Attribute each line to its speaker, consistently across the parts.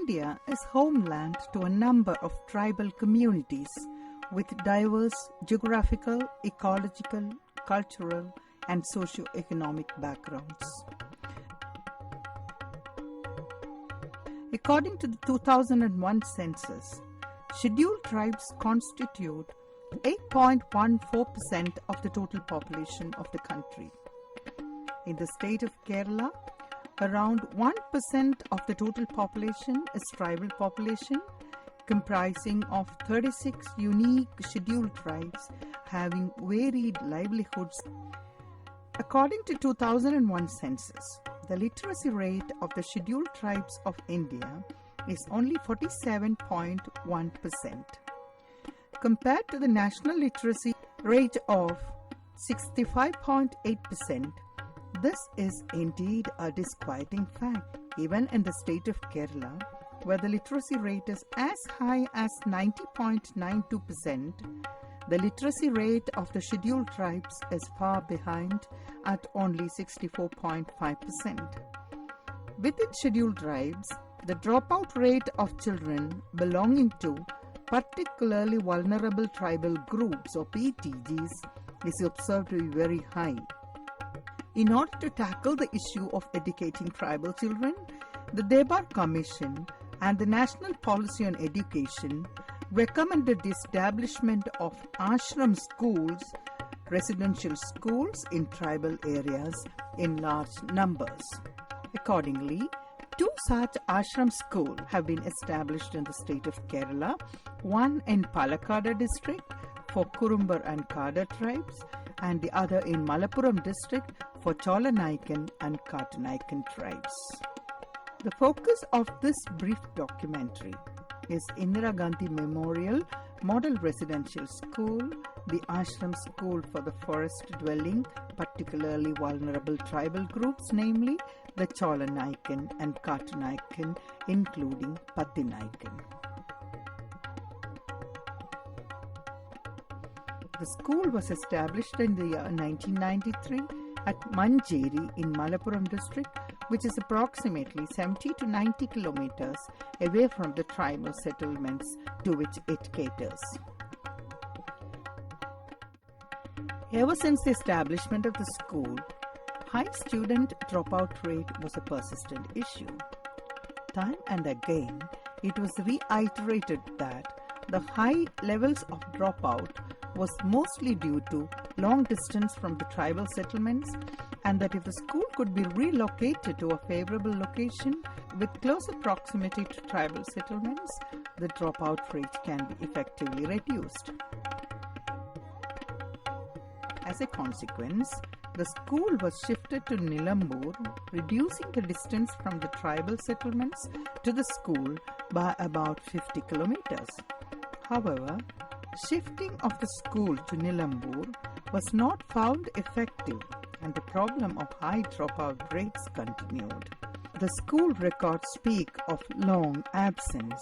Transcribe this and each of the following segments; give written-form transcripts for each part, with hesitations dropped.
Speaker 1: India is homeland to a number of tribal communities with diverse geographical, ecological, cultural, and socio-economic backgrounds. According to the 2001 census, scheduled tribes constitute 8.14% of the total population of the country. In the state of Kerala, around 1% of the total population is tribal population, comprising of 36 unique scheduled tribes having varied livelihoods. According to 2001 census, the literacy rate of the scheduled tribes of India is only 47.1%. Compared to the national literacy rate of 65.8%, this is indeed a disquieting fact. Even in the state of Kerala, where the literacy rate is as high as 90.92%, the literacy rate of the scheduled tribes is far behind at only 64.5%. Within scheduled tribes, the dropout rate of children belonging to particularly vulnerable tribal groups or PTGs is observed to be very high. In order to tackle the issue of educating tribal children, the Dhebar Commission and the National Policy on Education recommended the establishment of Ashram Schools, residential schools in tribal areas in large numbers. Accordingly, 2 such Ashram schools have been established in the state of Kerala, one in Palakkad district for Kurumbar and Kada tribes, and the other in Malappuram district for Cholanaicken and Kattunayakan tribes. The focus of this brief documentary is Indira Gandhi Memorial Model Residential School, the Ashram School for the forest dwelling, particularly vulnerable tribal groups, namely the Cholanaicken and Kattunayakan, including Pathinaicken. The school was established in the year 1993 at Manjeri in Malappuram district, which is approximately 70 to 90 kilometers away from the tribal settlements to which it caters. Ever since the establishment of the school, high student dropout rate was a persistent issue. Time and again, it was reiterated that the high levels of dropout was mostly due to long distance from the tribal settlements, and that if the school could be relocated to a favorable location with closer proximity to tribal settlements, the dropout rate can be effectively reduced. As a consequence, the school was shifted to Nilambur, reducing the distance from the tribal settlements to the school by about 50 kilometers. However, shifting of the school to Nilambur was not found effective, and the problem of high dropout rates continued. The school records speak of long absence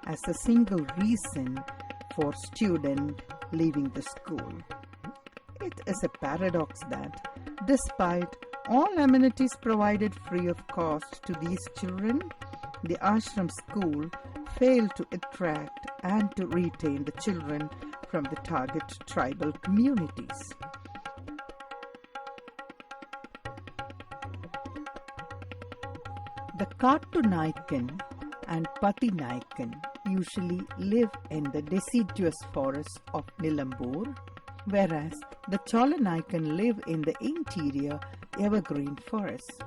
Speaker 1: as a single reason for student leaving the school. It is a paradox that, despite all amenities provided free of cost to these children, the Ashram School failed to attract and to retain the children from the target tribal communities. The Kattunayakan and Pathinaicken usually live in the deciduous forests of Nilambur, whereas the Cholanaicken live in the interior evergreen forests.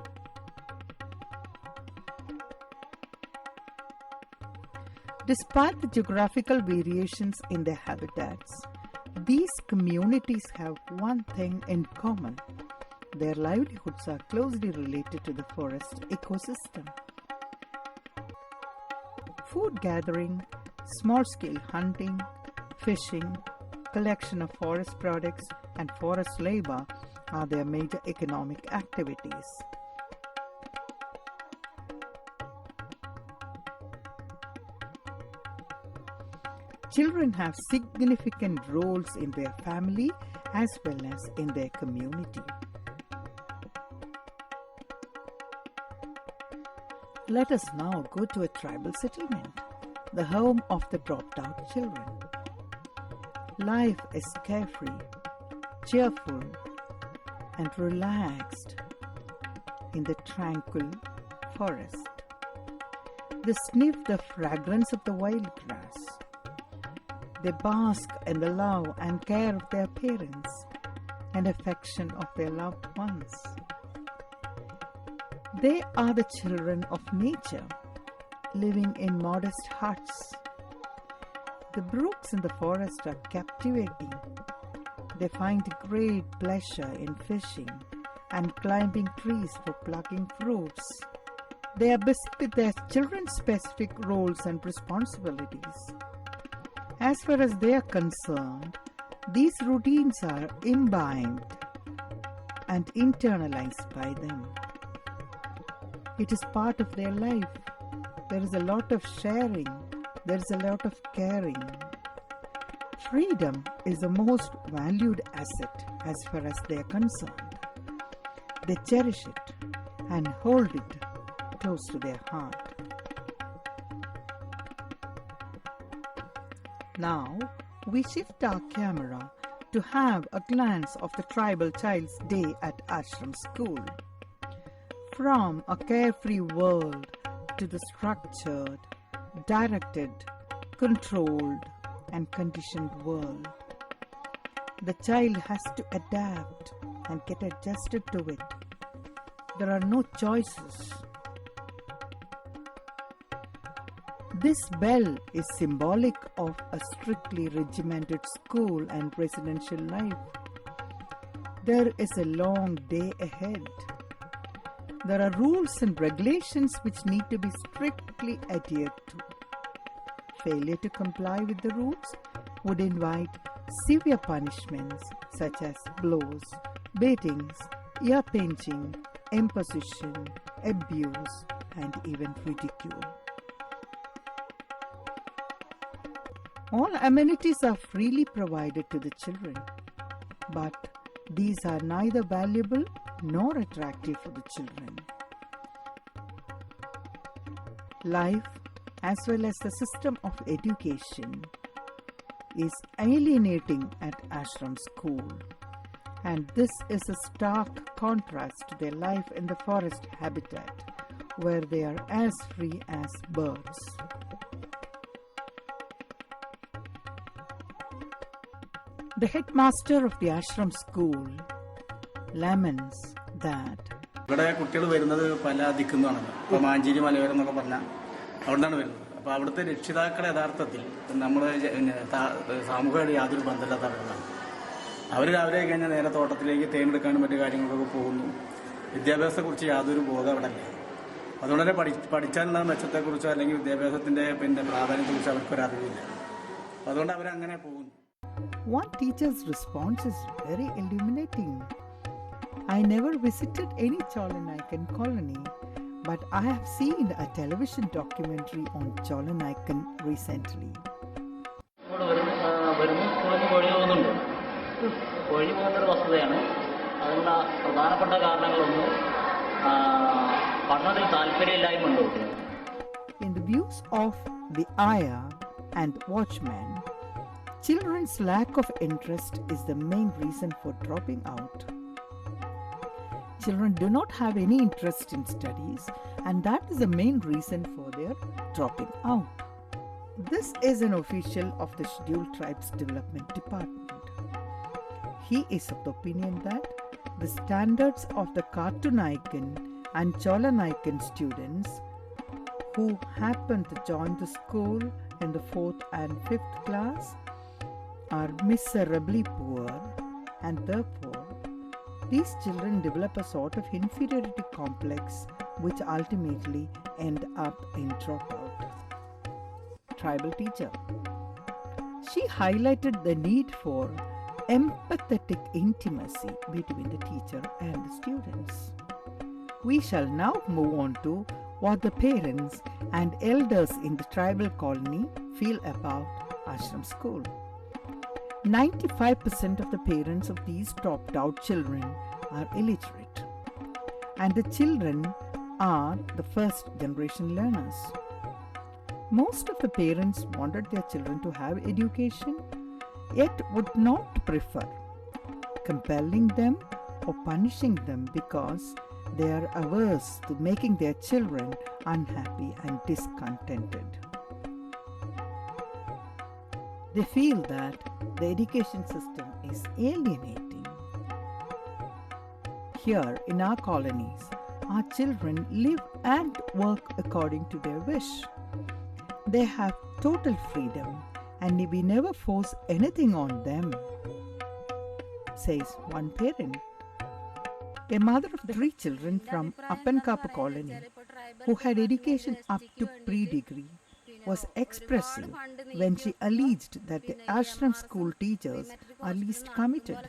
Speaker 1: Despite the geographical variations in their habitats, these communities have one thing in common. Their livelihoods are closely related to the forest ecosystem. Food gathering, small-scale hunting, fishing, collection of forest products, and forest labor are their major economic activities. Children have significant roles in their family as well as in their community. Let us now go to a tribal settlement, the home of the dropped out children. Life is carefree, cheerful, and relaxed in the tranquil forest. They sniff the fragrance of the wild grass. They bask in the love and care of their parents and affection of their loved ones. They are the children of nature, living in modest huts. The brooks in the forest are captivating. They find great pleasure in fishing and climbing trees for plucking fruits. They are busy with their children's specific roles and responsibilities. As far as they are concerned, these routines are imbibed and internalized by them. It is part of their life. There is a lot of sharing. There is a lot of caring. Freedom is the most valued asset as far as they are concerned. They cherish it and hold it close to their heart. Now, we shift our camera to have a glance of the tribal child's day at Ashram School. From a carefree world to the structured, directed, controlled, and conditioned world. The child has to adapt and get adjusted to it. There are no choices. This bell is symbolic of a strictly regimented school and residential life. There is a long day ahead. There are rules and regulations which need to be strictly adhered to. Failure to comply with the rules would invite severe punishments such as blows, beatings, ear pinching, imposition, abuse, and even ridicule. All amenities are freely provided to the children, but these are neither valuable nor attractive for the children. Life, as well as the system of education, is alienating at Ashram School, and this is a stark contrast to their life in the forest habitat, where they are as free as birds. The headmaster of the Ashram School laments that
Speaker 2: ഇവിടെ കുട്ടികൾ വരുന്നത് പല ദിക്കുന്നാണല്ലോ. ഇപ്പോൾ മാഞ്ചേരി മലയോരം എന്നൊക്കെ പറഞ്ഞാൽ അവിടെ നിന്നാണ് വരുന്നത്. അപ്പോൾ അവിടുത്തെ രക്ഷിതാക്കളെ യഥാർത്ഥത്തിൽ നമ്മൾ സാമൂഹികമായിട്ട് യാതൊരു ബന്ധമില്ലാത്ത ആളുകളാണ്. അവർ രാവിലെ കഴിഞ്ഞാൽ നേരെ തോട്ടത്തിലേക്ക് തേനെടുക്കാനും മറ്റു കാര്യങ്ങൾക്കൊക്കെ പോകുന്നു. വിദ്യാഭ്യാസത്തെക്കുറിച്ച് യാതൊരു ബോധം അവിടെ ഇല്ല. അതുകൊണ്ട് തന്നെ പഠിച്ചാലുള്ള മെച്ചത്തെക്കുറിച്ചോ അല്ലെങ്കിൽ വിദ്യാഭ്യാസത്തിൻ്റെ പ്രാധാന്യത്തെക്കുറിച്ചോ അവർക്കൊരറിവില്ല. അതുകൊണ്ട് അവരങ്ങനെ പോകുന്നു.
Speaker 1: One teacher's response is very illuminating. I never visited any Cholanaicken colony, but I have seen a television documentary on Cholanaicken recently. In the views of the ayah and watchman, children's lack of interest is the main reason for dropping out. Children do not have any interest in studies, and that is the main reason for their dropping out. This is an official of the Scheduled Tribes Development Department. He is of the opinion that the standards of the Kattunayakan and Cholanaicken students who happen to join the school in the 4th and 5th class are miserably poor, and therefore these children develop a sort of inferiority complex which ultimately end up in dropout. Tribal teacher. She highlighted the need for empathetic intimacy between the teacher and the students. We shall now move on to what the parents and elders in the tribal colony feel about Ashram School. 95% of the parents of these dropped out children are illiterate, and the children are the first generation learners. Most of the parents wanted their children to have education, yet would not prefer compelling them or punishing them because they are averse to making their children unhappy and discontented. They feel that the education system is alienating. Here in our colonies, our children live and work according to their wish. They have total freedom and we never force anything on them, says one parent. A mother of 3 children from Appankappa colony who had education up to pre-degree was expressive when she alleged that the Ashram School teachers are least committed.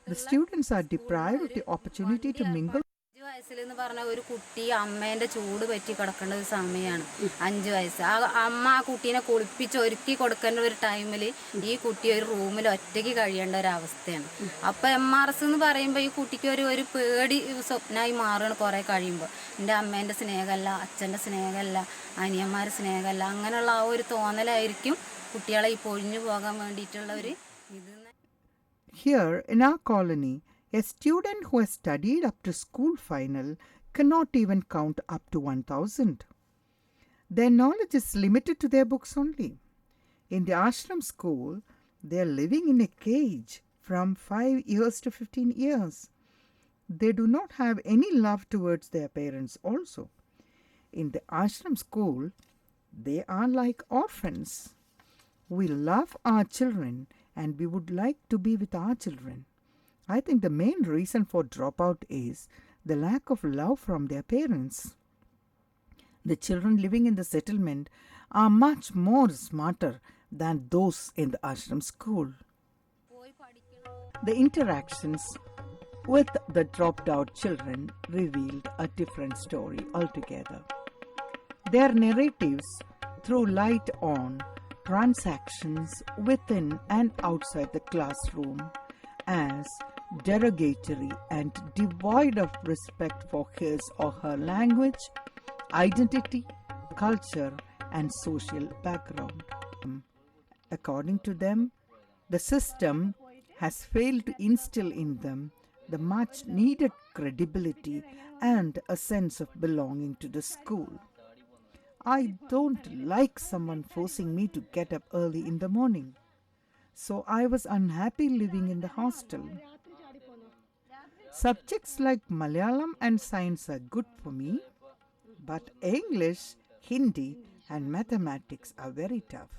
Speaker 1: The students are deprived of the opportunity to mingle.
Speaker 3: 5 വയസ്സിലെന്ന് പറഞ്ഞ ഒരു കുട്ടി അമ്മേൻ്റെ ചൂട് പറ്റി കിടക്കേണ്ട ഒരു സമയമാണ്. 5 വയസ്സ് ആ അമ്മ ആ കുട്ടീനെ കുളിപ്പിച്ച് ഒരുക്കി കൊടുക്കേണ്ട ഒരു ടൈമിൽ ഈ കുട്ടി ഒരു റൂമിൽ ഒറ്റയ്ക്ക് കഴിയേണ്ട ഒരു അവസ്ഥയാണ്. അപ്പോൾ MRS എന്ന് പറയുമ്പോൾ ഈ കുട്ടിക്ക് ഒരു പേടി സ്വപ്നമായി മാറുകയാണ് കുറേ കഴിയുമ്പോൾ. എൻ്റെ അമ്മേൻ്റെ സ്നേഹമല്ല, അച്ഛൻ്റെ സ്നേഹമല്ല, അനിയന്മാരുടെ സ്നേഹമല്ല, അങ്ങനെയുള്ള ആ ഒരു തോന്നലായിരിക്കും കുട്ടികളെ ഈ പൊഴിഞ്ഞു പോകാൻ വേണ്ടിയിട്ടുള്ള ഒരു ഇത്.
Speaker 1: Here in our colony, a student who has studied up to school final cannot even count up to 1,000. Their knowledge is limited to their books only. In the ashram school, they are living in a cage from 5 years to 15 years. They do not have any love towards their parents also. In the ashram school, they are like orphans. We love our children and we would like to be with our children. I think the main reason for dropout is the lack of love from their parents. The children living in the settlement are much more smarter than those in the ashram school. The interactions with the dropped out children revealed a different story altogether. Their narratives threw light on transactions within and outside the classroom as derogatory and devoid of respect for his or her language, identity, culture, and social background. According to them, the system has failed to instill in them the much needed credibility and a sense of belonging to the school. I don't like someone forcing me to get up early in the morning, so I was unhappy living in the hostel. Subjects like Malayalam and science are good for me, but English, Hindi, and mathematics are very tough.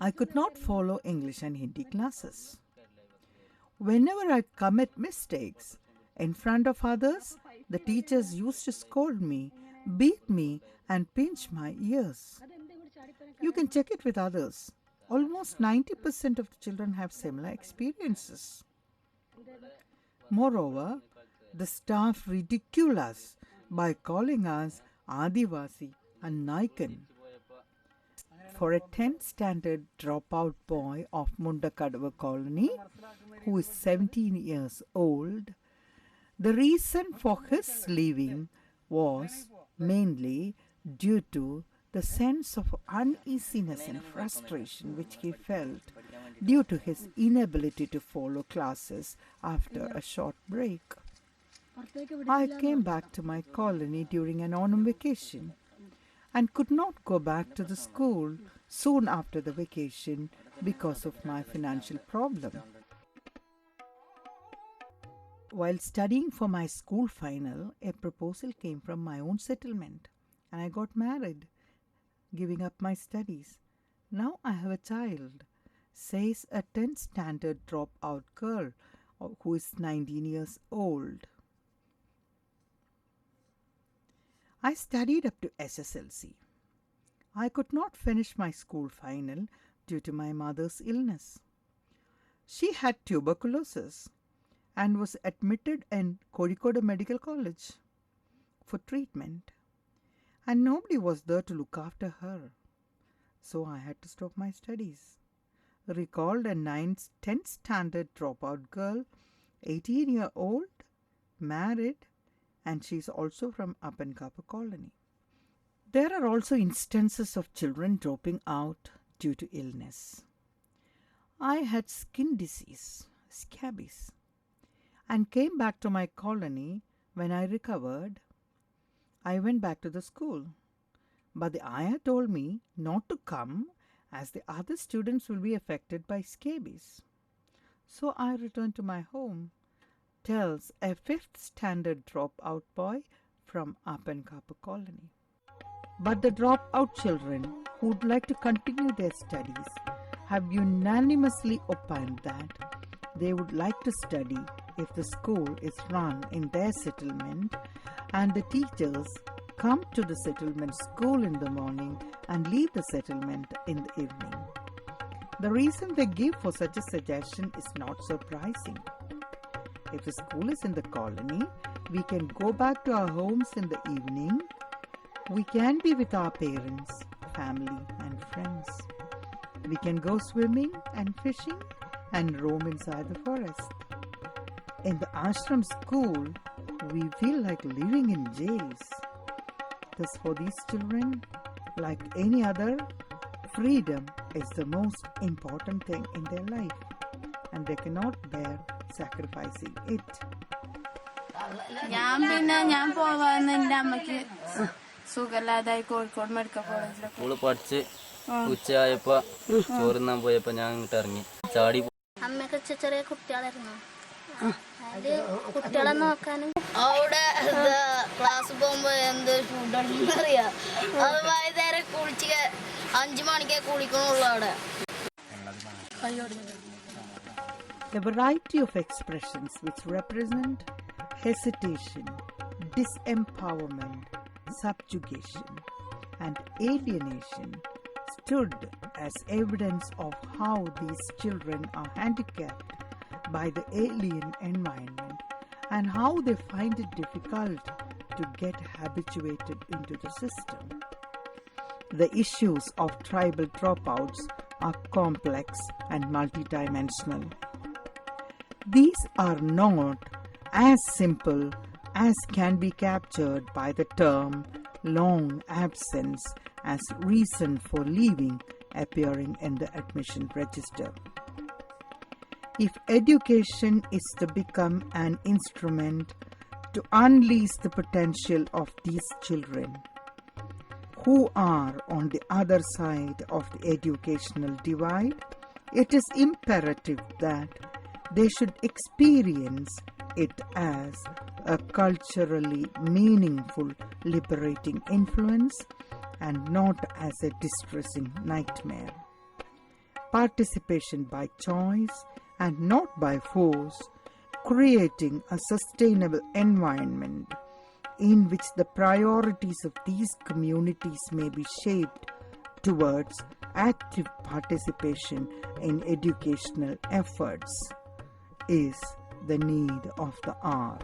Speaker 1: I could not follow English and Hindi classes. Whenever I commit mistakes in front of others, the teachers used to scold me, beat me, and pinch my ears. You can check it with others. Almost 90% of the children have similar experiences. Moreover, the staff ridicule us by calling us Adivasi and Naikan. For a 10th standard dropout boy of Mundakadavu colony, who is 17 years old, the reason for his leaving was mainly due to the sense of uneasiness and frustration which he felt due to his inability to follow classes after a short break. I came back to my colony during an autumn vacation and could not go back to the school soon after the vacation because of my financial problem. While studying for my school final, a proposal came from my own settlement and I got married, giving up my studies. Now I have a child, says a 10th standard dropout girl who is 19 years old. I studied up to SSLC. I could not finish my school final due to my mother's illness. She had tuberculosis and was admitted in Kozhikode Medical College for treatment, and nobody was there to look after her, so I had to stop my studies. Recalled a 10th standard dropout girl, 18-year-old, married, and she's also from Appenkapa colony. There are also instances of children dropping out due to illness. I had skin disease, scabies, and came back to my colony. When I recovered, I went back to the school. But the ayah told me not to come as the other students will be affected by scabies. So I returned to my home, tells a 5th standard dropout boy from Appenkapa colony. But the dropout children who would like to continue their studies have unanimously opined that they would like to study if the school is run in their settlement and the teachers come to the settlement school in the morning and leave the settlement in the evening. The reason they give for such a suggestion is not surprising. If the school is in the colony, we can go back to our homes in the evening. We can be with our parents, family and friends. We can go swimming and fishing and roam inside the forest. In the ashram school, we feel like living in jails. Thus, for these children, like any other, freedom is the most important thing in their life, and they cannot bear sacrificing it.
Speaker 4: ഞാൻ പോവാന്ന് എൻ്റെ അമ്മക്ക് സുഖമില്ലാതായി Kozhikode medical കോളേജിൽ
Speaker 5: school പഠിച്ച് ഉച്ചയായപ്പോ ചോറുന്നാൻ പോയപ്പോ ഞാൻ ഇങ്ങോട്ട് ഇറങ്ങി ചാടി.
Speaker 4: അമ്മയൊക്കെ ചെറിയ കുട്ടികളായിരുന്നു, അതില് കുട്ടികളെ നോക്കാനും അവിടെ ക്ലാസ് പോകുമ്പോ എന്തോ ഫുഡ് അറിയാം. അത് വൈകുന്നേരം കുളിച്ച് 5 മണിക്കേ കുളിക്കണുള്ളൂ അവിടെ.
Speaker 1: A variety of expressions which represent hesitation, disempowerment, subjugation, and alienation stood as evidence of how these children are handicapped by the alien environment and how they find it difficult to get habituated into the system. The issues of tribal dropouts are complex and multidimensional. These are not as simple as can be captured by the term long absence as reason for leaving appearing in the admission register. If education is to become an instrument to unleash the potential of these children, who are on the other side of the educational divide, it is imperative that they should experience it as a culturally meaningful, liberating influence and not as a distressing nightmare. Participation by choice and not by force, creating a sustainable environment in which the priorities of these communities may be shaped towards active participation in educational efforts is the need of the hour.